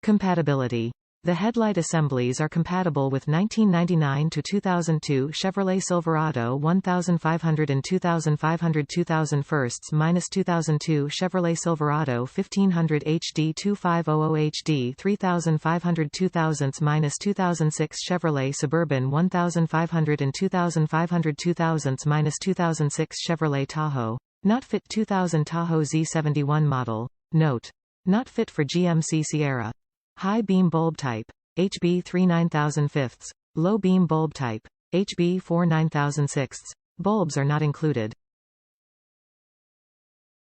Compatibility. The headlight assemblies are compatible with 1999 to 2002 Chevrolet Silverado 1500 and 2500 2001-2002 Chevrolet Silverado 1500 HD 2500 HD 3500 2000-2006 Chevrolet Suburban 1500 and 2500 2000-2006 Chevrolet Tahoe. Not fit 2000 Tahoe Z71 Model. Note. Not fit for GMC Sierra. High beam bulb type, HB 39005. Low beam bulb type, HB 49006. Bulbs are not included.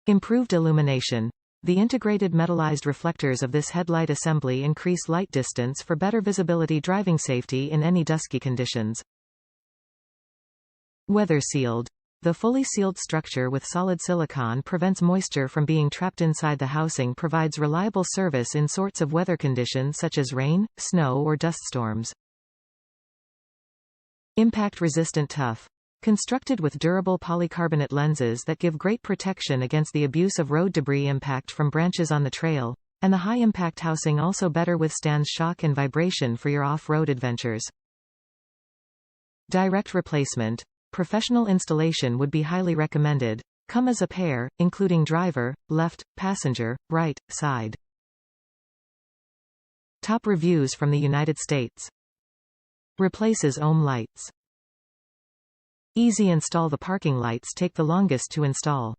Improved illumination. The integrated metalized reflectors of this headlight assembly increase light distance for better visibility, driving safety in any dusky conditions. Weather sealed. The fully sealed structure with solid silicone prevents moisture from being trapped inside the housing, provides reliable service in sorts of weather conditions such as rain, snow or dust storms. Impact resistant tough. Constructed with durable polycarbonate lenses that give great protection against the abuse of road debris impact from branches on the trail, and the high impact housing also better withstands shock and vibration for your off-road adventures. Direct replacement. Professional installation would be highly recommended. Come as a pair, including driver, left, passenger, right, side. Top reviews from the United States. Replaces OM lights. Easy install. The parking lights take the longest to install.